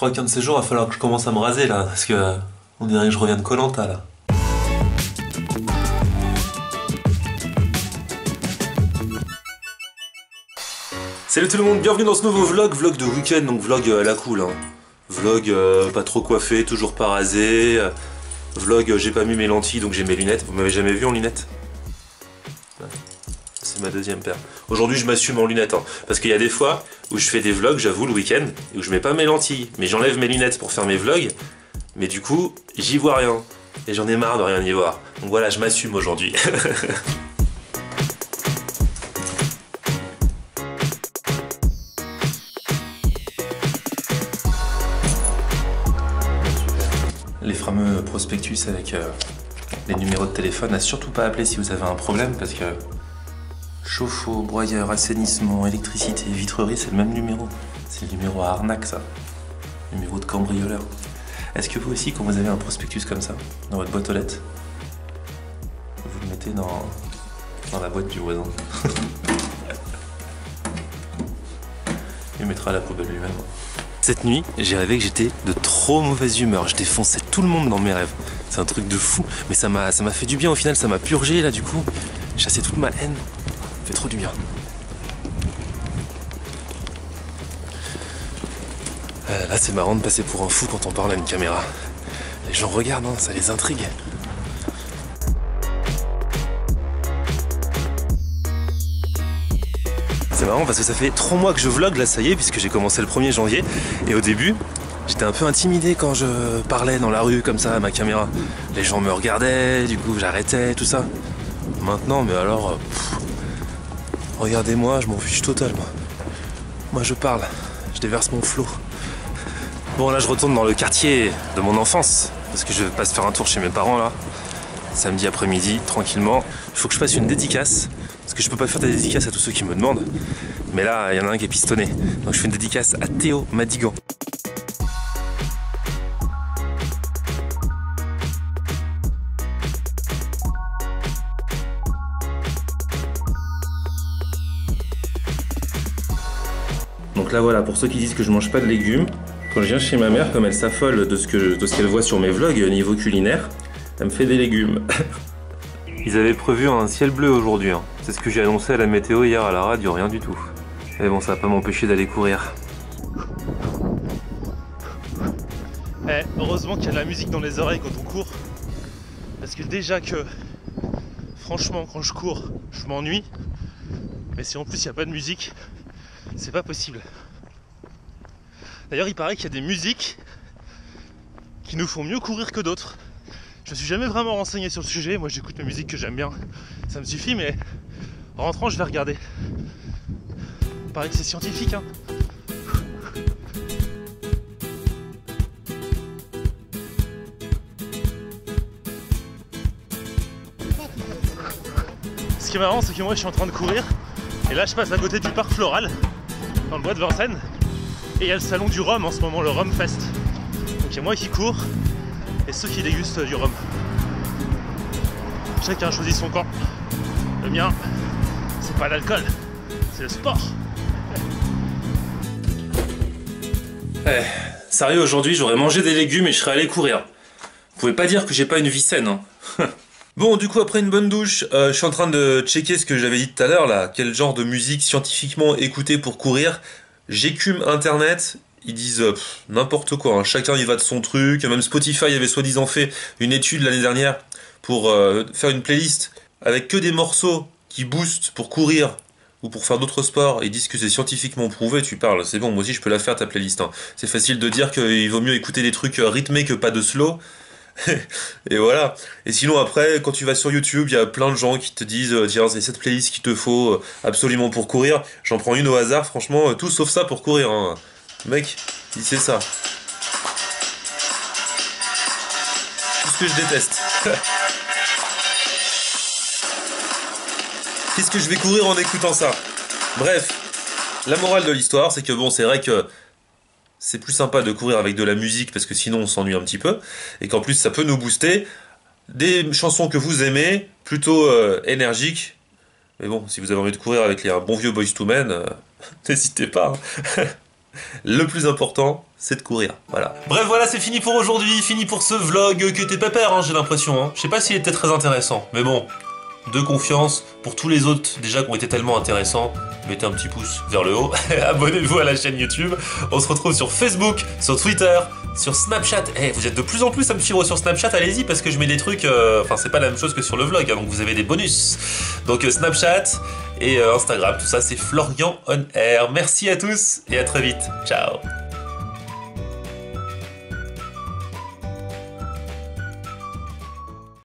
crois qu'un de ces jours, il va falloir que je commence à me raser là, parce que on dirait que je reviens de koh là. Salut tout le monde, bienvenue dans ce nouveau vlog de week-end, donc vlog à la cool, hein. Vlog pas trop coiffé, toujours pas rasé. Vlog j'ai pas mis mes lentilles donc j'ai mes lunettes. Vous m'avez jamais vu en lunettes? C'est ma deuxième paire. Aujourd'hui je m'assume en lunettes, hein, parce qu'il y a des fois où je fais des vlogs, j'avoue, le week-end, et où je mets pas mes lentilles, mais j'enlève mes lunettes pour faire mes vlogs, mais du coup j'y vois rien. Et j'en ai marre de rien y voir. Donc voilà, je m'assume aujourd'hui. Les fameux prospectus avec les numéros de téléphone, à surtout pas appeler si vous avez un problème, parce que chauffe-eau, broyeur, assainissement, électricité, vitrerie, c'est le même numéro. C'est le numéro à arnaque, ça. Numéro de cambrioleur. Est-ce que vous aussi, quand vous avez un prospectus comme ça, dans votre boîte aux lettres, vous le mettez dans la boîte du voisin? Il mettra à la poubelle lui-même. Cette nuit, j'ai rêvé que j'étais de trop mauvaise humeur. Je défonçais tout le monde dans mes rêves. C'est un truc de fou. Mais ça m'a fait du bien au final, ça m'a purgé là du coup. Chassé toute ma haine. Ça fait trop du bien. Là c'est marrant de passer pour un fou quand on parle à une caméra. Les gens regardent, hein, ça les intrigue. C'est marrant parce que ça fait 3 mois que je vlog là, ça y est, puisque j'ai commencé le 1er janvier. Et au début, j'étais un peu intimidé quand je parlais dans la rue comme ça à ma caméra. Les gens me regardaient, du coup j'arrêtais, tout ça. Maintenant, mais alors, regardez-moi, je m'en fiche total, moi. Moi je parle, je déverse mon flot. Bon là je retourne dans le quartier de mon enfance, parce que je vais pas se faire un tour chez mes parents là. Samedi après-midi, tranquillement. Il faut que je fasse une dédicace. Parce que je peux pas faire des dédicaces à tous ceux qui me demandent. Mais là, il y en a un qui est pistonné. Donc je fais une dédicace à Théo Madigan. Donc là voilà, pour ceux qui disent que je mange pas de légumes, quand je viens chez ma mère, comme elle s'affole de ce qu'elle voit sur mes vlogs niveau culinaire, elle me fait des légumes. Ils avaient prévu un ciel bleu aujourd'hui, hein. C'est ce que j'ai annoncé à la météo hier à la radio, rien du tout. Mais bon, ça va pas m'empêcher d'aller courir. Heureusement qu'il y a de la musique dans les oreilles quand on court. Parce que déjà que, franchement, quand je cours, je m'ennuie. Mais si en plus il n'y a pas de musique, c'est pas possible. D'ailleurs, il paraît qu'il y a des musiques qui nous font mieux courir que d'autres. Je me suis jamais vraiment renseigné sur le sujet, moi j'écoute la musique que j'aime bien, ça me suffit, mais en rentrant je vais regarder. Il paraît que c'est scientifique, hein. Ce qui est marrant, c'est que moi je suis en train de courir, et là je passe à côté du parc floral, dans le bois de Vincennes, et il y a le salon du rhum en ce moment, le Rhum Fest. Donc il y a moi qui cours, et ceux qui dégustent du rhum. Chacun choisit son camp. Le mien, c'est pas l'alcool, c'est le sport. Sérieux, aujourd'hui j'aurais mangé des légumes et je serais allé courir. Vous pouvez pas dire que j'ai pas une vie saine, hein. Bon, du coup, après une bonne douche, je suis en train de checker ce que j'avais dit tout à l'heure, là. Quel genre de musique scientifiquement écouter pour courir. J'écume Internet. Ils disent n'importe quoi, hein. Chacun y va de son truc. Même Spotify avait soi-disant fait une étude l'année dernière pour faire une playlist avec que des morceaux qui boostent pour courir ou pour faire d'autres sports. Ils disent que c'est scientifiquement prouvé. Tu parles, c'est bon, moi aussi je peux la faire ta playlist, hein. C'est facile de dire qu'il vaut mieux écouter des trucs rythmés que pas de slow. Et voilà. Et sinon après, quand tu vas sur YouTube, il y a plein de gens qui te disent tiens, c'est cette playlist qu'il te faut absolument pour courir. J'en prends une au hasard, franchement, tout sauf ça pour courir, hein. Mec, c'est ça. Tout ce que je déteste. Qu'est-ce que je vais courir en écoutant ça? Bref, la morale de l'histoire, c'est que bon, c'est vrai que c'est plus sympa de courir avec de la musique parce que sinon on s'ennuie un petit peu. Et qu'en plus ça peut nous booster. Des chansons que vous aimez, plutôt énergiques. Mais bon, si vous avez envie de courir avec un bon vieux Boyz II Men, n'hésitez pas, hein. Le plus important, c'est de courir, voilà. Bref, voilà, c'est fini pour aujourd'hui, fini pour ce vlog qui était pépère, hein, j'ai l'impression. Hein. Je sais pas s'il était très intéressant, mais bon, de confiance pour tous les autres déjà qui ont été tellement intéressants. Mettez un petit pouce vers le haut, abonnez-vous à la chaîne YouTube. On se retrouve sur Facebook, sur Twitter, sur Snapchat. Vous êtes de plus en plus à me suivre sur Snapchat, allez-y parce que je mets des trucs, enfin c'est pas la même chose que sur le vlog, hein, donc vous avez des bonus. Donc Snapchat et Instagram, tout ça c'est Florian On Air. Merci à tous et à très vite. Ciao.